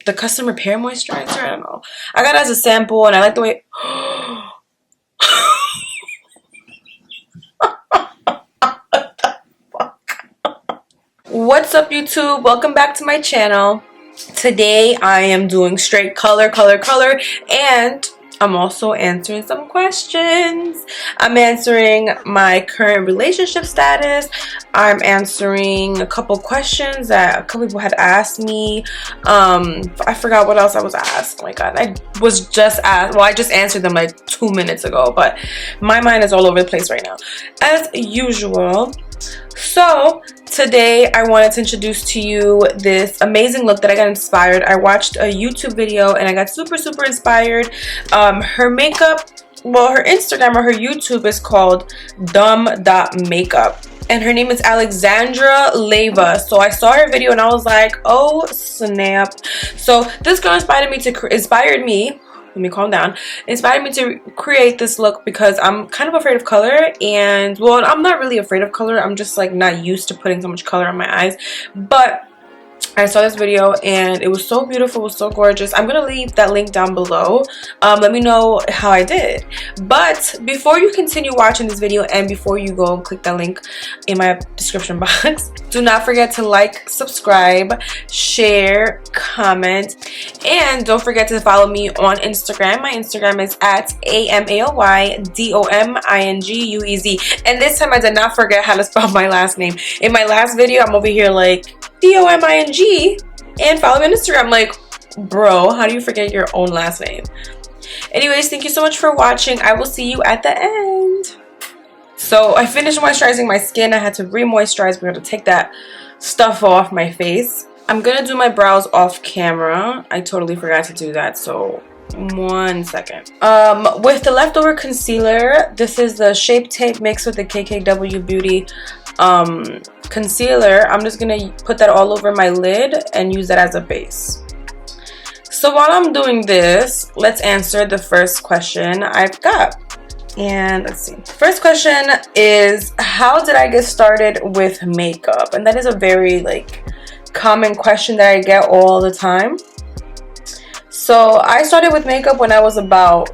the Custom Repair Moisturizer. I don't know. I got it as a sample and I like the way... What's up, YouTube? Welcome back to my channel. Today I am doing straight color, and I'm also answering some questions. I'm answering my current relationship status. I'm answering a couple questions that a couple people had asked me. I forgot what else I was asked. Oh my god, I was just asked. Well, I just answered them like 2 minutes ago, but my mind is all over the place right now, as usual. So today I wanted to introduce to you this amazing look that I got inspired. I watched a YouTube video and I got super inspired. Her makeup, well, her Instagram or her YouTube is called dumb.makeup, and her name is Alexandra Leyva. So I saw her video and I was like, oh snap. So this girl inspired me let me calm down. Inspired me to create this look because I'm kind of afraid of color, and well, I'm not really afraid of color. I'm just like not used to putting so much color on my eyes. But I saw this video and it was so beautiful, it was so gorgeous. I'm gonna leave that link down below. Let me know how I did. But before you continue watching this video and before you go and click that link in my description box, do not forget to like, subscribe, share, comment, and don't forget to follow me on Instagram. My Instagram is at AMALYDOMINGUEZ. And this time I did not forget how to spell my last name. In my last video, I'm over here like DOMING, and follow me on Instagram. Like, bro, how do you forget your own last name? Anyways, thank you so much for watching. I will see you at the end. So I finished moisturizing my skin. I had to re-moisturize. We're going to take that stuff off my face. I'm going to do my brows off camera. I totally forgot to do that, so 1 second. With the leftover concealer, this is the Shape Tape mixed with the KKW Beauty concealer. I'm just gonna put that all over my lid and use that as a base. So while I'm doing this, let's answer the first question I've got. And let's see. First question is, how did I get started with makeup? And that is a very like common question that I get all the time. So I started with makeup when I was about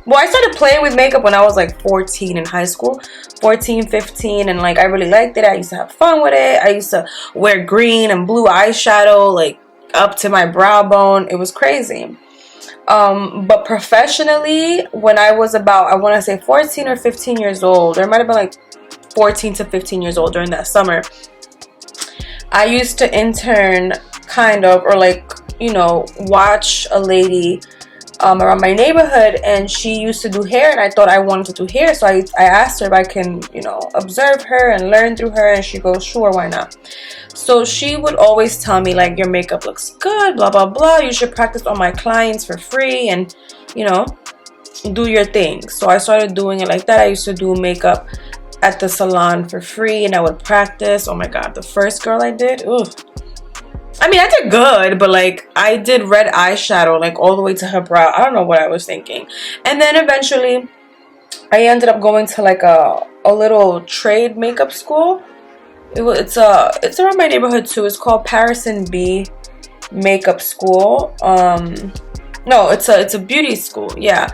well, I started playing with makeup when I was like 14 in high school. 14, 15, and like I really liked it. I used to have fun with it. I used to wear green and blue eyeshadow like up to my brow bone. It was crazy. But professionally, when I was about, I want to say 14 or 15 years old, or it might have been like 14 to 15 years old during that summer, I used to intern kind of, or like, you know, watch a lady around my neighborhood, and she used to do hair, and I thought I wanted to do hair, so I asked her if I can, you know, observe her and learn through her, and she goes, sure, why not? So she would always tell me like, your makeup looks good, blah blah blah, you should practice on my clients for free, and you know, do your thing. So I started doing it like that. I used to do makeup at the salon for free, and I would practice. Oh my god, the first girl I did, ugh. I mean, I did good, but like I did red eyeshadow like all the way to her brow. I don't know what I was thinking. And then eventually I ended up going to like a little trade makeup school. It's around my neighborhood too. It's called Paris and B Makeup School. No, it's a beauty school, yeah.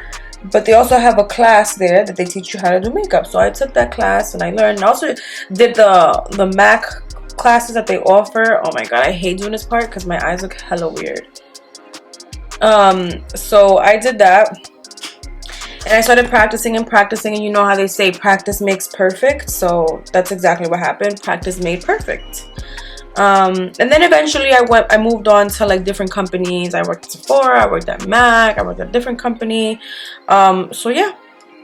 But they also have a class there that they teach you how to do makeup. So I took that class and I learned, and also did the MAC classes that they offer. Oh my god, I hate doing this part because my eyes look hella weird. So I did that, and I started practicing, and you know how they say practice makes perfect. So that's exactly what happened. Practice made perfect. And then eventually I moved on to like different companies. I worked at Sephora, I worked at MAC, I worked at a different company. So yeah,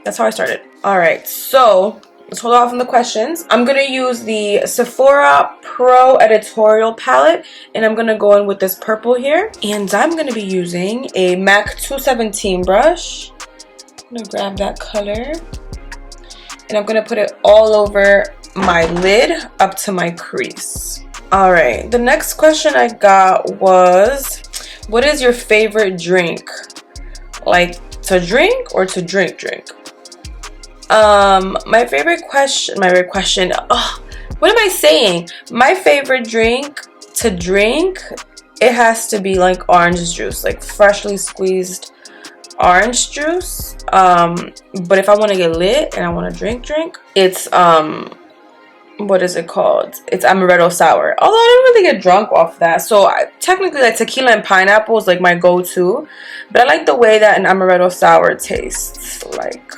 that's how I started. All right, so let's hold off on the questions. I'm going to use the Sephora Pro Editorial palette, and I'm going to go in with this purple here. And I'm going to be using a MAC 217 brush. I'm going to grab that color, and I'm going to put it all over my lid up to my crease. All right, the next question I got was, what is your favorite drink? Like to drink or to drink? My favorite question, oh, what am I saying? My favorite drink to drink it has to be like orange juice, like freshly squeezed orange juice. But if I want to get lit and I want to drink, it's what is it called? It's amaretto sour. Although I don't really get drunk off that, so technically like tequila and pineapple is like my go-to, but I like the way that an amaretto sour tastes like.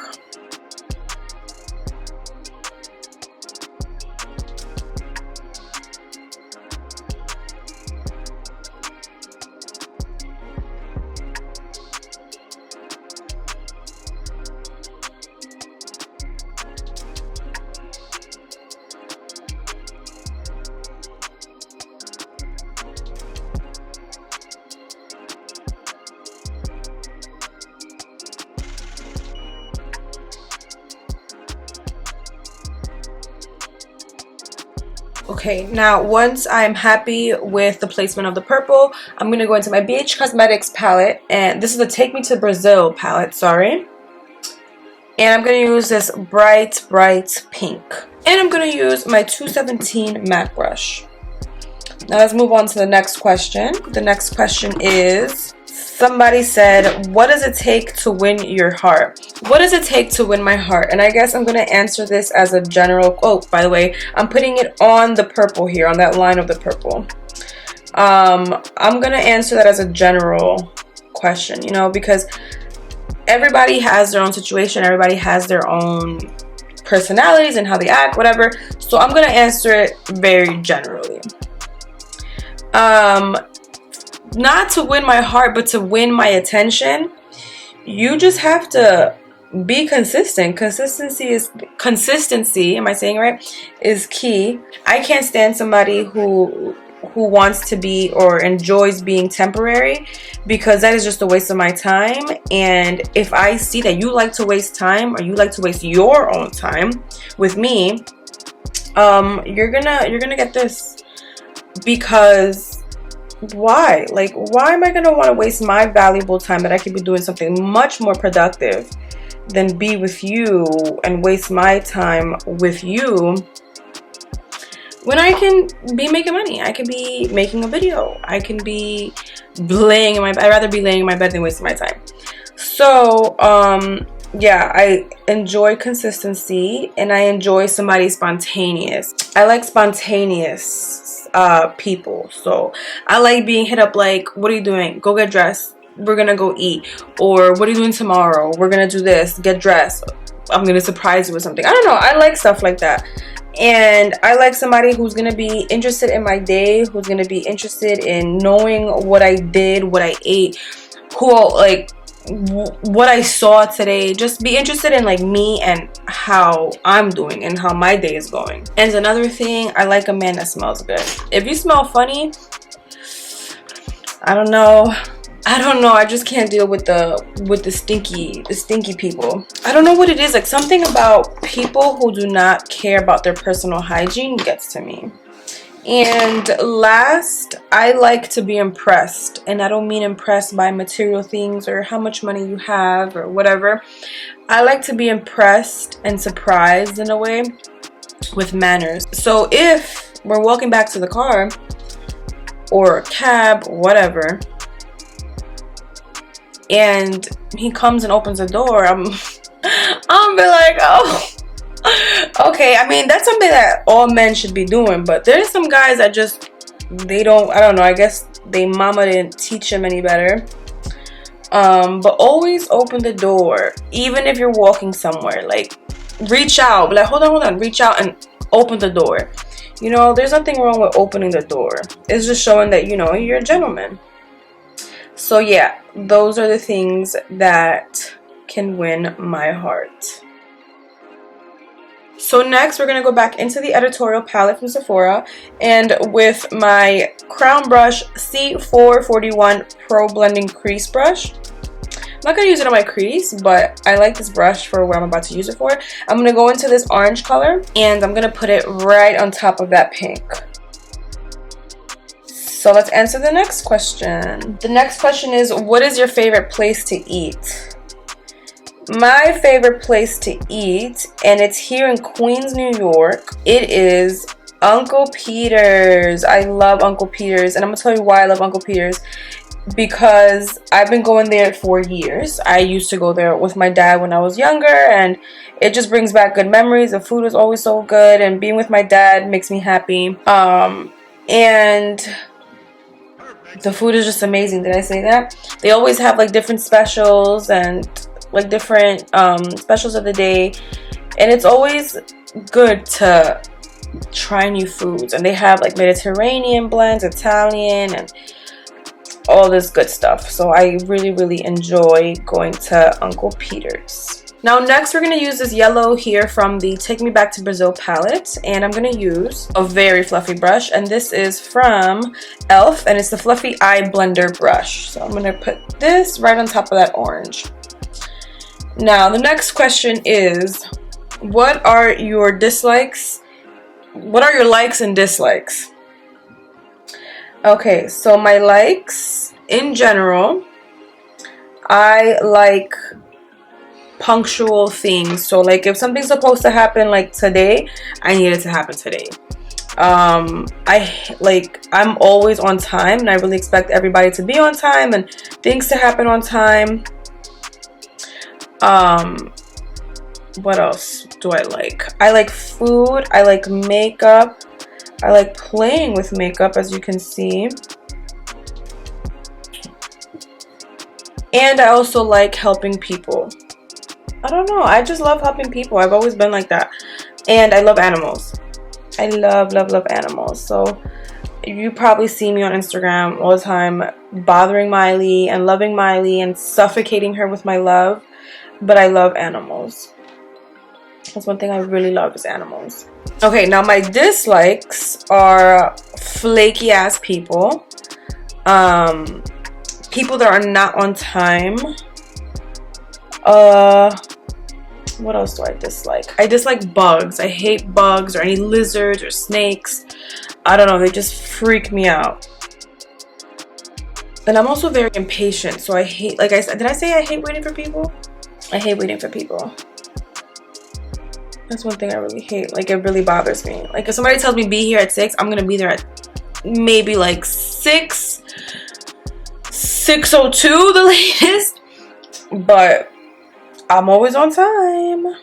Okay, now once I'm happy with the placement of the purple, I'm going to go into my BH Cosmetics palette, and this is the Take Me to Brazil palette, sorry. And I'm going to use this bright pink. And I'm going to use my 217 MAC brush. Now let's move on to the next question. The next question is, somebody said, what does it take to win your heart? What does it take to win my heart? And I guess I'm going to answer this as a general. Oh, by the way, I'm putting it on the purple here, on that line of the purple. I'm going to answer that as a general question, you know, because everybody has their own situation. Everybody has their own personalities and how they act, whatever. So I'm going to answer it very generally. Not to win my heart, but to win my attention, you just have to be consistent. Consistency, am I saying it right, is key. I can't stand somebody who wants to be or enjoys being temporary, because that is just a waste of my time. And if I see that you like to waste time, or you like to waste your own time with me, you're gonna get this. Because why? Like, why am I gonna want to waste my valuable time that I could be doing something much more productive than be with you, and waste my time with you when I can be making money? I can be making a video. I can be laying in my bed. I'd rather be laying in my bed than wasting my time. So yeah, I enjoy consistency, and I enjoy somebody spontaneous. I like spontaneous people. So I like being hit up like, what are you doing? Go get dressed. We're gonna go eat. Or what are you doing tomorrow? We're gonna do this. Get dressed. I'm gonna surprise you with something. I don't know. I like stuff like that. And I like somebody who's gonna be interested in my day, who's gonna be interested in knowing what I did, what I ate, what I saw today. Just be interested in like me and how I'm doing and how my day is going. And another thing, I like a man that smells good. If you smell funny, I don't know, I just can't deal with the stinky people. I don't know what it is, like something about people who do not care about their personal hygiene gets to me. And last, I like to be impressed, and I don't mean impressed by material things or how much money you have or whatever. I like to be impressed and surprised in a way with manners. So if we're walking back to the car or a cab, whatever, and he comes and opens the door, I'm gonna be like, oh, okay. I mean, that's something that all men should be doing, but there's some guys that just, I don't know, I guess they mama didn't teach them any better. But always open the door, even if you're walking somewhere. Like, reach out, be like, hold on, reach out and open the door. You know, there's nothing wrong with opening the door. It's just showing that, you know, you're a gentleman. So yeah, those are the things that can win my heart. So next, we're going to go back into the Editorial palette from Sephora, and with my Crown Brush C441 Pro Blending Crease Brush. I'm not going to use it on my crease, but I like this brush for what I'm about to use it for. I'm going to go into this orange color, and I'm going to put it right on top of that pink. So let's answer the next question. The next question is, what is your favorite place to eat? My favorite place to eat, and it's here in Queens, New York, it is Uncle Peter's. I love Uncle Peter's, and I'm gonna tell you why I love Uncle Peter's. Because I've been going there for years. I used to go there with my dad when I was younger, and it just brings back good memories. The food is always so good, and being with my dad makes me happy. And the food is just amazing. Did I say that? They always have like different specials and like different specials of the day, and it's always good to try new foods. And they have like Mediterranean blends, Italian, and all this good stuff. So I really enjoy going to Uncle Peter's. Now next we're going to use this yellow here from the Take Me Back to Brazil palette, and I'm going to use a very fluffy brush, and this is from e.l.f. and it's the Fluffy Eye Blender brush. So I'm going to put this right on top of that orange. Now the next question is, what are your dislikes? What are your likes and dislikes? Okay, so my likes in general, I like punctual things. So like if something's supposed to happen like today, I need it to happen today. I'm always on time, and I really expect everybody to be on time and things to happen on time. What else do I like? I like food, I like makeup. I like playing with makeup, as you can see. And I also like helping people. I don't know, I just love helping people. I've always been like that. And I love animals. I love animals. So you probably see me on Instagram all the time bothering Miley and loving Miley and suffocating her with my love. But I love animals. That's one thing I really love, is animals. Okay, now my dislikes are flaky ass people. People that are not on time. What else do I dislike? I dislike bugs. I hate bugs or any lizards or snakes. I don't know, they just freak me out. And I'm also very impatient, so I hate, like I said, did I say I hate waiting for people? I hate waiting for people. That's one thing I really hate. Like, it really bothers me. Like, if somebody tells me be here at 6, I'm gonna be there at maybe like 6:02 the latest. But I'm always on time.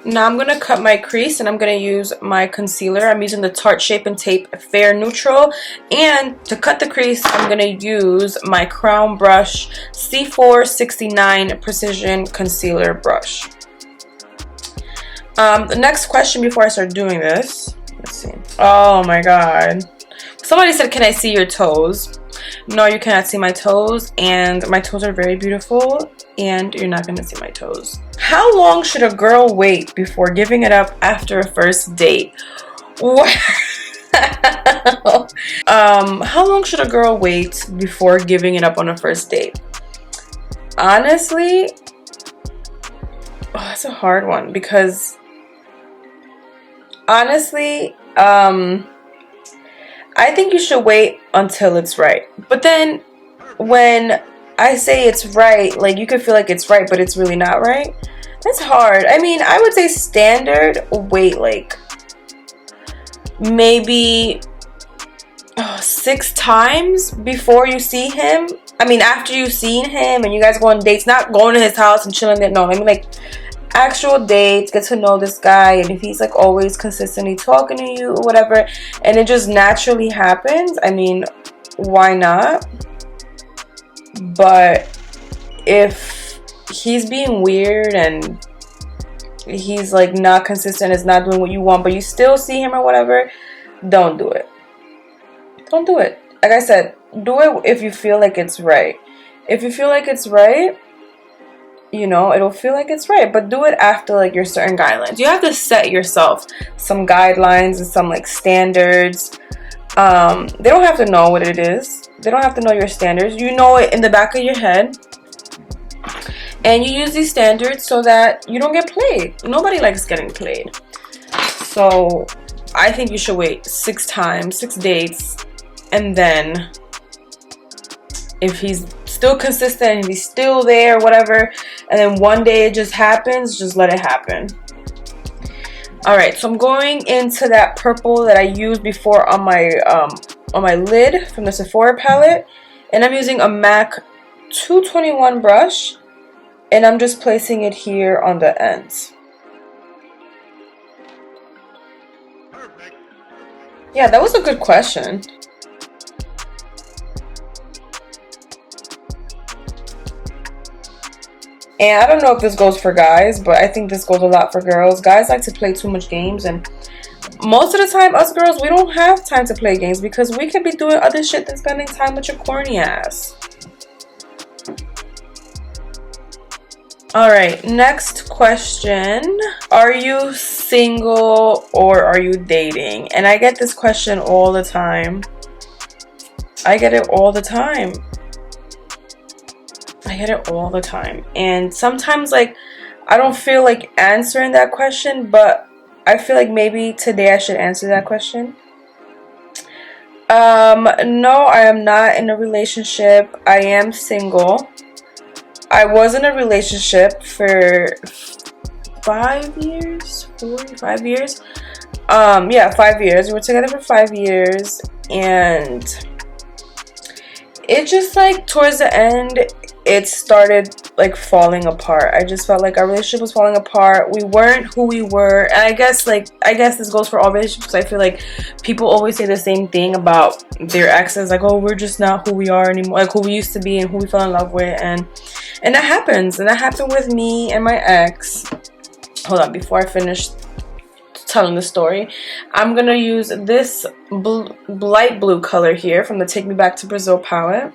Now I'm gonna cut my crease, and I'm gonna use my concealer. I'm using the Tarte Shape and Tape Fair Neutral. And to cut the crease, I'm gonna use my Crown Brush C469 Precision Concealer Brush. The next question before I start doing this, let's see. Oh my god. Somebody said, can I see your toes? No, you cannot see my toes, and my toes are very beautiful, and you're not going to see my toes. How long should a girl wait before giving it up after a first date? How long should a girl wait before giving it up on a first date? Honestly, that's a hard one, because honestly, I think you should wait until it's right. But then when I say it's right, like, you could feel like it's right, but it's really not right. That's hard. I mean, I would say standard wait like maybe 6 times before you see him. I mean, after you've seen him and you guys go on dates, not going to his house and chilling there. No, I mean like actual dates, get to know this guy, and if he's like always consistently talking to you or whatever, and it just naturally happens, I mean, why not? But if he's being weird and he's like not consistent, is not doing what you want, but you still see him or whatever, don't do it. Don't do it. Like I said, do it if you feel like it's right. If you feel like it's right, you know, it'll feel like it's right, but do it after like your certain guidelines. You have to set yourself some guidelines and some like standards. They don't have to know what it is. They don't have to know your standards. You know it in the back of your head, and you use these standards so that you don't get played. Nobody likes getting played. So I think you should wait 6 times, 6 dates, and then if he's still consistent and he's still there, whatever, and then one day it just happens, just let it happen. All right, so I'm going into that purple that I used before on my lid from the Sephora palette, and I'm using a MAC 221 brush, and I'm just placing it here on the ends. Yeah, that was a good question. And I don't know if this goes for guys, but I think this goes a lot for girls. Guys like to play too much games, and most of the time, us girls, we don't have time to play games because we could be doing other shit than spending time with your corny ass. Alright, next question. Are you single or are you dating? And I get this question all the time. I get it all the time. I get it all the time. And sometimes, like, I don't feel like answering that question, but I feel like maybe today I should answer that question. No, I am not in a relationship. I am single. I was in a relationship for 5 years, 5 years. Yeah, 5 years. We were together for 5 years, and it just, like, towards the end, it started, like, falling apart. I just felt like our relationship was falling apart. We weren't who we were. And I guess this goes for all relationships. I feel like people always say the same thing about their exes, like, oh, we're just not who we are anymore, like who we used to be and who we fell in love with. And that happens. And that happened with me and my ex. Hold on, before I finish telling the story, I'm gonna use this light blue color here from the Take Me Back to Brazil palette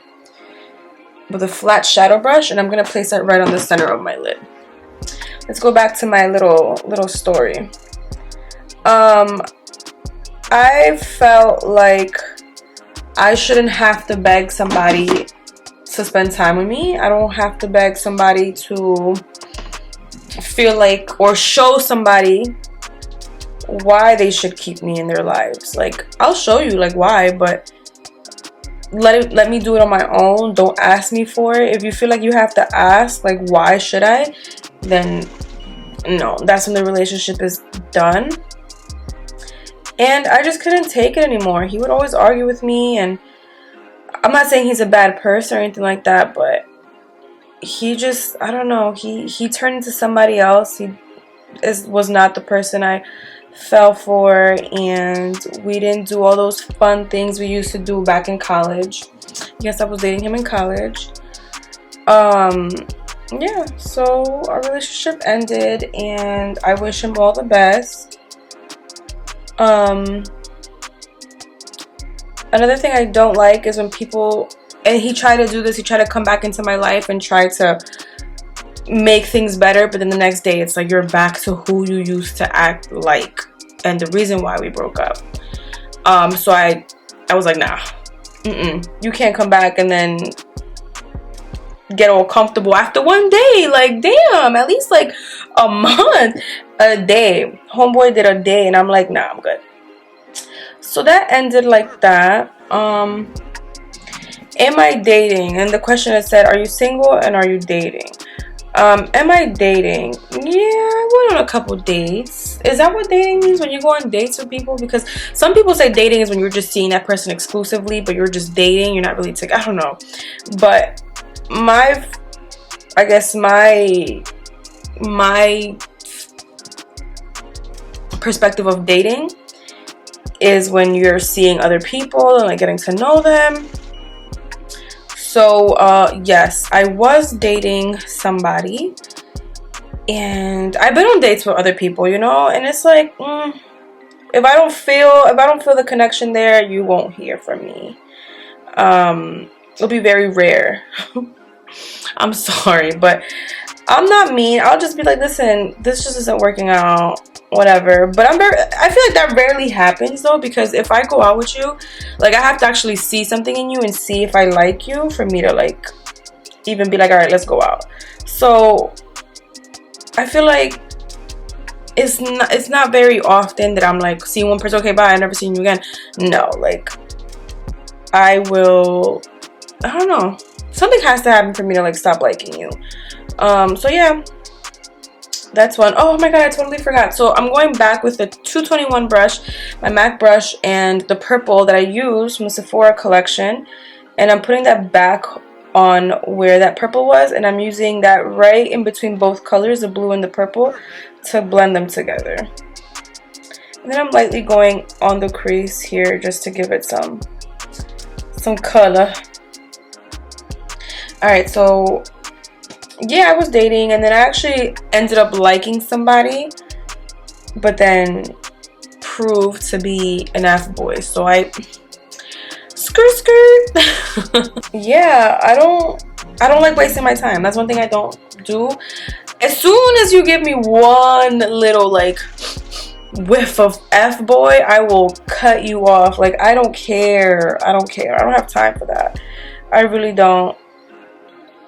with a flat shadow brush, and I'm gonna place that right on the center of my lid. Let's go back to my little story. I felt like I shouldn't have to beg somebody to spend time with me. I don't have to beg somebody to feel like, or show somebody why they should keep me in their lives. Like, I'll show you, like, why, but let me do it on my own. Don't ask me for it. If you feel like you have to ask, like, why should I, then no, that's when the relationship is done. And I just couldn't take it anymore. He would always argue with me, and I'm not saying he's a bad person or anything like that, but he just, I don't know, he turned into somebody else. He was not the person I fell for, and we didn't do all those fun things we used to do back in college. Yes, I was dating him in college. Yeah, so our relationship ended, and I wish him all the best. Another thing I don't like is when people, and he tried to do this, he tried to come back into my life and try to make things better, but then the next day it's like you're back to who you used to act like, and the reason why we broke up. So I was like, nah, you can't come back and then get all comfortable after one day. Like, damn, at least like a month, a day. Homeboy did a day, and I'm like, nah, I'm good. So that ended like that. Am I dating? And the question is said, are you single and are you dating? Am I dating? Yeah, I went on a couple dates. Is that what dating means, when you go on dates with people? Because some people say dating is when you're just seeing that person exclusively, but you're just dating, you're not really together. I don't know. But I guess my perspective of dating is when you're seeing other people and like getting to know them. So yes, I was dating somebody, and I've been on dates with other people, you know, and it's like, if I don't feel the connection there, you won't hear from me. It'll be very rare. I'm sorry, but I'm not mean. I'll just be like, listen, this just isn't working out, whatever. But I feel like that rarely happens though, because if I go out with you, like, I have to actually see something in you and see if I like you for me to like even be like, all right, let's go out. So I feel like it's not very often that I'm like seeing one person, okay, bye, I've never seen you again. No, like, I don't know, something has to happen for me to like stop liking you. So yeah, That's one. Oh my god, I totally forgot. So I'm going back with the 221 brush, my MAC brush, and the purple that I used from the Sephora collection. And I'm putting that back on where that purple was. And I'm using that right in between both colors, the blue and the purple, to blend them together. And then I'm lightly going on the crease here just to give it some color. Alright, so yeah, I was dating, and then I actually ended up liking somebody, but then proved to be an F-boy. So I skirt. Yeah, I don't like wasting my time. That's one thing I don't do. As soon as you give me one little like whiff of F-boy, I will cut you off. Like, I don't care. I don't have time for that. I really don't.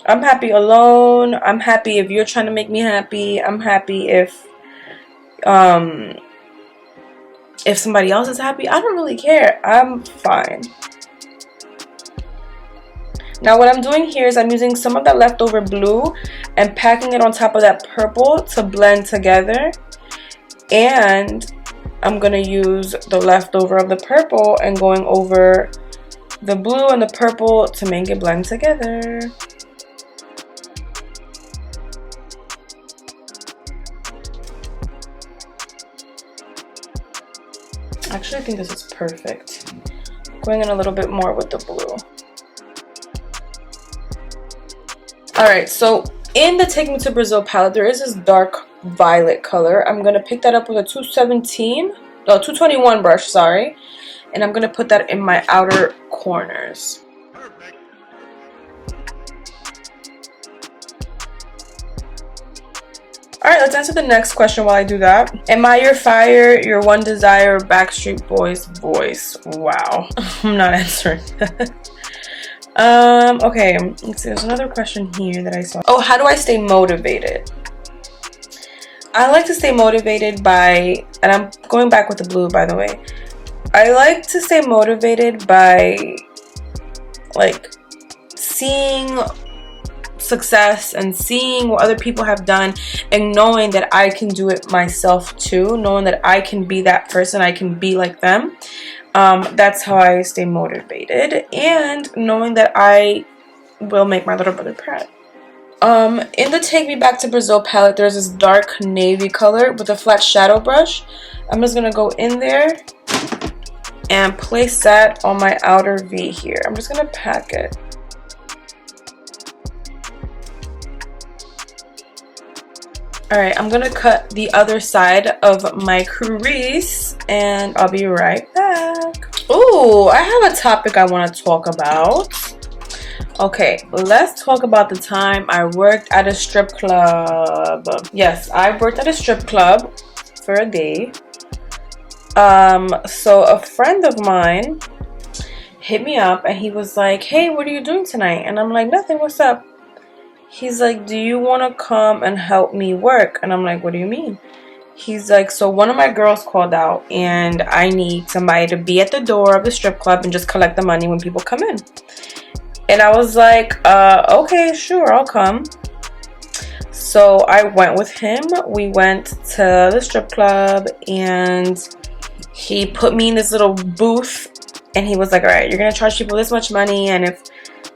I'm happy alone. I'm happy if you're trying to make me happy. I'm happy if somebody else is happy. I don't really care. I'm fine. Now what I'm doing here is I'm using some of that leftover blue and packing it on top of that purple to blend together. And I'm going to use the leftover of the purple and going over the blue and the purple to make it blend together. Actually, I think this is perfect. Going in a little bit more with the blue. Alright, so in the Take Me to Brazil palette, there is this dark violet color. I'm going to pick that up with a 221 brush, sorry. And I'm going to put that in my outer corners. Alright, let's answer the next question while I do that. Am I your fire, your one desire, Backstreet Boys voice? Wow. I'm not answering that. Okay, let's see. There's another question here that I saw. Oh, how do I stay motivated? I like to stay motivated by, and I'm going back with the blue, by the way. I like to stay motivated by, like, seeing success and seeing what other people have done and knowing that I can do it myself too, knowing that I can be that person, I can be like them. That's how I stay motivated, and knowing that I will make my little brother proud. In the Take Me Back to Brazil palette, there's this dark navy color with a flat shadow brush. I'm just gonna go in there and place that on my outer V here. I'm just gonna pack it. Alright, I'm gonna cut the other side of my crease and I'll be right back. Ooh, I have a topic I want to talk about. Okay, let's talk about the time I worked at a strip club. Yes, I worked at a strip club for a day. So a friend of mine hit me up and he was like, hey, what are you doing tonight? And I'm like, nothing, what's up? He's like, do you want to come and help me work? And I'm like, what do you mean? He's like, so one of my girls called out and I need somebody to be at the door of the strip club and just collect the money when people come in. And I was like, okay, sure, I'll come. So I went with him. We went to the strip club and he put me in this little booth and he was like, all right, you're going to charge people this much money, and if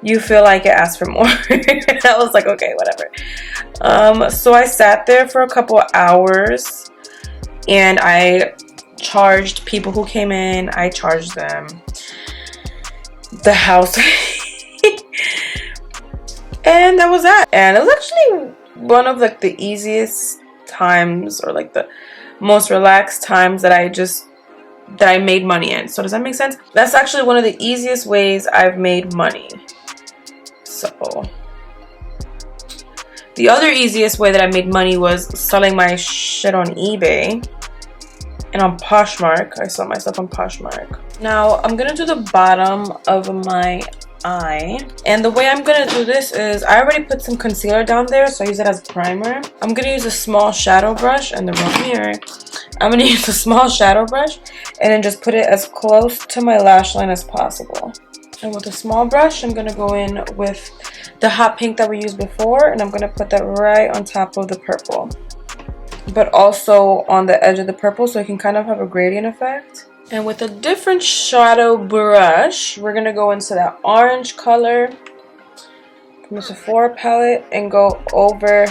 you feel like it, ask for more. I was like, okay, whatever. So I sat there for a couple of hours and I charged people who came in. I charged them the house. And that was that. And it was actually one of like the easiest times, or like the most relaxed times that I made money in. So does that make sense? That's actually one of the easiest ways I've made money. So the other easiest way that I made money was selling my shit on eBay and on Poshmark. I saw myself on Poshmark. Now I'm gonna do the bottom of my eye, and the way I'm gonna do this is I already put some concealer down there, so I use it as a primer. I'm gonna use a small shadow brush and the wrong mirror. I'm gonna use a small shadow brush and then just put it as close to my lash line as possible. And with a small brush, I'm gonna go in with the hot pink that we used before, and I'm gonna put that right on top of the purple. but also on the edge of the purple, so it can kind of have a gradient effect. And with a different shadow brush, we're gonna go into that orange color from the Sephora palette and go over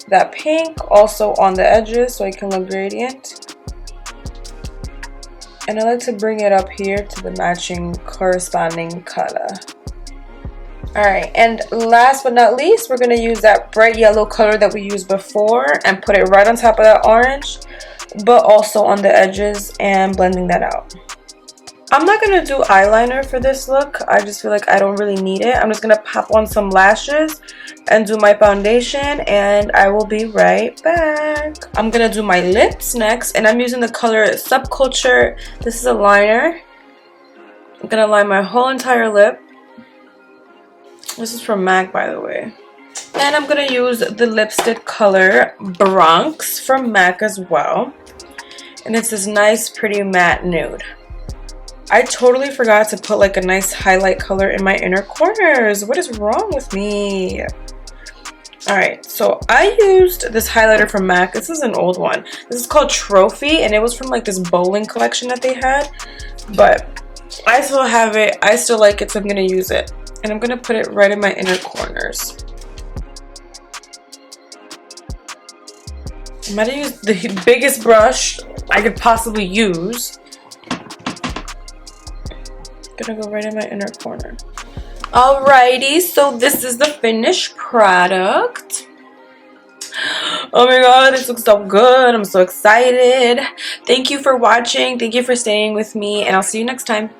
that pink, also on the edges, so it can look gradient. And I like to bring it up here to the matching corresponding color. Alright, and last but not least, we're going to use that bright yellow color that we used before and put it right on top of that orange, but also on the edges, and blending that out. I'm not going to do eyeliner for this look. I just feel like I don't really need it. I'm just going to pop on some lashes and do my foundation, and I will be right back. I'm going to do my lips next, and I'm using the color Subculture. This is a liner. I'm going to line my whole entire lip. This is from MAC, by the way. And I'm going to use the lipstick color Bronx from MAC as well. And it's this nice, pretty matte nude. I totally forgot to put like a nice highlight color in my inner corners. What is wrong with me? Alright, so I used this highlighter from MAC. This is an old one. This is called Trophy, and it was from like this bowling collection that they had. But I still have it. I still like it, so I'm going to use it. And I'm going to put it right in my inner corners. I'm going to use the biggest brush I could possibly use. Gonna go right in my inner corner. Alrighty, so this is the finished product. Oh my god, this looks so good. I'm so excited. Thank you for watching. Thank you for staying with me, and I'll see you next time.